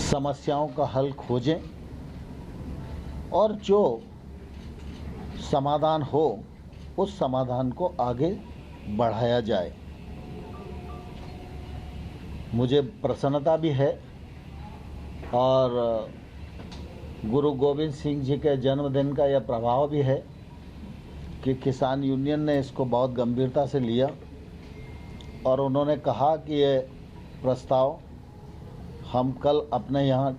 समस्याओं का हल खोजें और जो समाधान हो उस समाधान को आगे बढ़ाया जाए। मुझे प्रसन्नता भी है और गुरु गोविंद सिंह जी के जन्मदिन का यह प्रभाव भी है कि किसान यूनियन ने इसको बहुत गंभीरता से लिया और उन्होंने कहा कि ये प्रस्ताव हम कल अपने यहाँ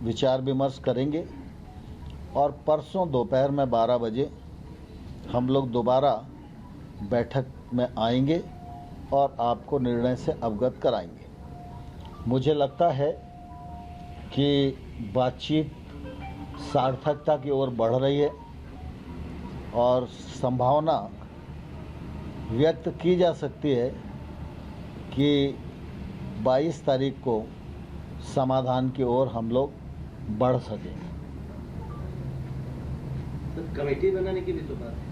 विचार विमर्श करेंगे और परसों दोपहर में 12 बजे हम लोग दोबारा बैठक में आएंगे और आपको निर्णय से अवगत कराएंगे। मुझे लगता है कि बातचीत सार्थकता की ओर बढ़ रही है और संभावना व्यक्त की जा सकती है कि 22 तारीख को समाधान की ओर हम लोग बढ़ सकें। तो कमेटी बनाने की भी तो बात है।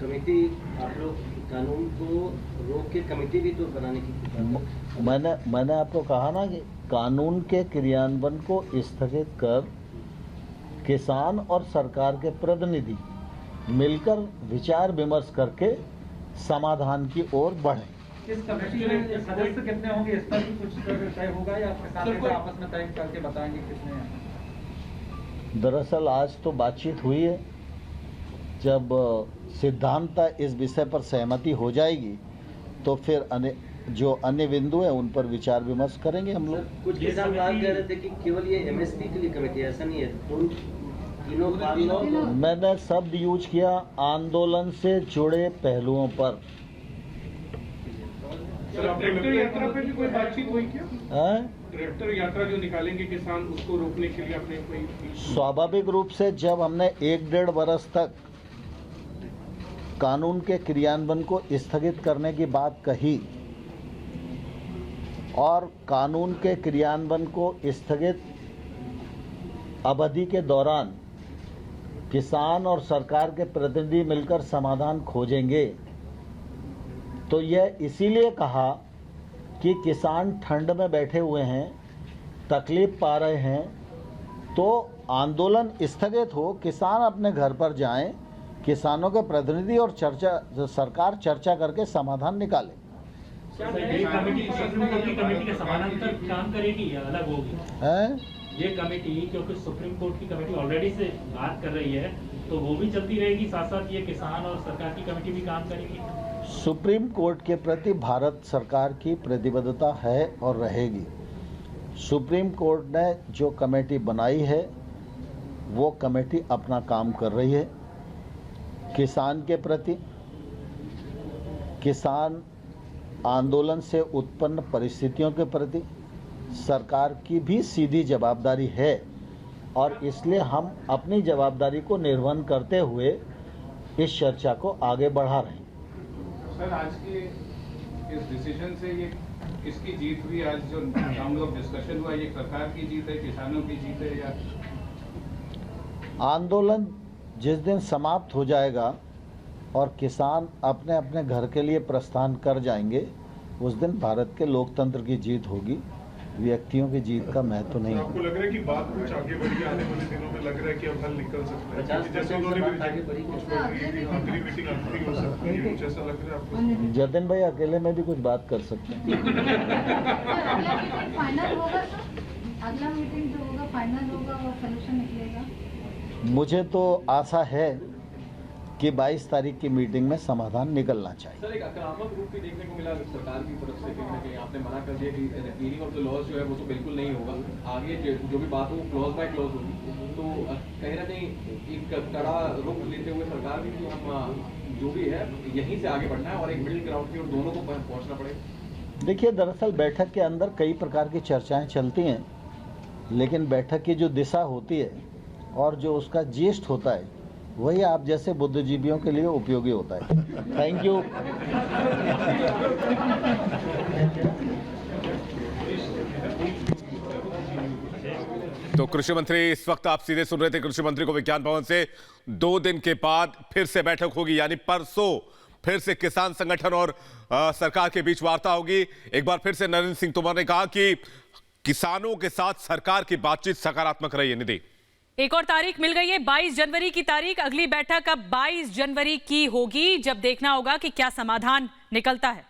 कमेटी आप लोग कानून को रोक के कमेटी भी तो बनाने की बात है। मैंने आपको कहा ना कि कानून के क्रियान्वयन को स्थगित कर किसान और सरकार के प्रतिनिधि मिलकर विचार विमर्श करके समाधान की ओर बढ़ें। इस कमेटी में सदस्य कितने होंगे इस पर भी कुछ तय होगा या किसान आपस में तय करके बताएंगे कितने? दरअसल आज तो बातचीत हुई है, जब सिद्धांत इस विषय पर सहमति हो जाएगी तो फिर जो अन्य बिंदु है उन पर विचार विमर्श करेंगे हम लोग। कुछ किसान बात कह रहे थे कि केवल ये एमएसपी के लिए कमेटी, ऐसा नहीं है, तीनों मैंने शब्द यूज किया आंदोलन से जुड़े पहलुओं पर। ट्रैक्टर यात्रा पे भी कोई बातचीत हुई क्या? ट्रैक्टर यात्रा जो निकालेंगे किसान, उसको रोकने के लिए आपने कोई? स्वाभाविक रूप से जब हमने 1-1.5 वर्ष तक कानून के क्रियान्वयन को स्थगित करने की बात कही और कानून के क्रियान्वयन को स्थगित अवधि के दौरान किसान और सरकार के प्रतिनिधि मिलकर समाधान खोजेंगे, तो यह इसीलिए कहा कि किसान ठंड में बैठे हुए हैं, तकलीफ पा रहे हैं, तो आंदोलन स्थगित हो, किसान अपने घर पर जाएं, किसानों के प्रतिनिधि और सरकार चर्चा करके समाधान निकाले। ये कमेटी के समानांतर काम करेगी या अलग होगी? ये कमेटी, क्योंकि सुप्रीम कोर्ट की कमेटी ऑलरेडी से बात कर रही है, तो वो भी चलती रहेगी, साथ साथ ये किसान और सरकार की कमेटी भी काम करेगी। सुप्रीम कोर्ट के प्रति भारत सरकार की प्रतिबद्धता है और रहेगी। सुप्रीम कोर्ट ने जो कमेटी बनाई है वो कमेटी अपना काम कर रही है। किसान के प्रति, किसान आंदोलन से उत्पन्न परिस्थितियों के प्रति सरकार की भी सीधी जवाबदारी है और इसलिए हम अपनी जवाबदारी को निर्वहन करते हुए इस चर्चा को आगे बढ़ा रहे हैं। सर, आज के इस डिसीजन से ये किसकी जीत हुई? आज जो हम लोग डिस्कशन हुआ, ये सरकार की जीत है, किसानों की जीत है या? आंदोलन जिस दिन समाप्त हो जाएगा और किसान अपने अपने घर के लिए प्रस्थान कर जाएंगे, उस दिन भारत के लोकतंत्र की जीत होगी, व्यक्तियों की जीत का महत्व नहीं। आपको लग रहा है कि बात कुछ आगे बढ़ी, आने वाले दिनों में लग रहा है कि अब हल निकल सकता है? जैसे उन्होंने आखिरी मीटिंग आखिरी हो सकती है, कुछ ऐसा लग रहा है आपको? जतिन भाई अकेले में भी कुछ बात कर सकते हैं। फाइनल होगा तो अगला मीटिंग जो होगा फाइनल होगा और सॉल्यूशन निकलेगा। मुझे तो आशा है कि 22 तारीख की मीटिंग में समाधान निकलना चाहिए। सर, एक आक्रामक रूप भी देखने को मिला सरकार की तरफ से, कहीं ना कहीं आपने मना कर दिया कि रिपीलिंग ऑफ द लॉज जो है वो तो बिल्कुल नहीं होगा, आगे जो भी बात हो वो क्लॉज बाय क्लॉज होगी। तो कहीं ना कहीं एक कड़ा रुख लेते हुए सरकार भी कि हम जो भी है यहीं से आगे बढ़ना है और एक मिडिल ग्राउंड की ओर दोनों को पहुँचना पड़ेगा। देखिए, दरअसल बैठक के अंदर कई प्रकार की चर्चाएं चलती हैं, लेकिन बैठक की जो दिशा होती है और जो उसका जेस्ट होता है वही आप जैसे बुद्धिजीवियों के लिए उपयोगी होता है। Thank you. तो कृषि मंत्री, इस वक्त आप सीधे सुन रहे थे कृषि मंत्री को विज्ञान भवन से। 2 दिन के बाद फिर से बैठक होगी, यानी परसों फिर से किसान संगठन और सरकार के बीच वार्ता होगी। एक बार फिर से नरेंद्र सिंह तोमर ने कहा कि किसानों के साथ सरकार की बातचीत सकारात्मक रही है। निधि, एक और तारीख मिल गई है, 22 जनवरी की तारीख। अगली बैठक अब 22 जनवरी की होगी, जब देखना होगा कि क्या समाधान निकलता है।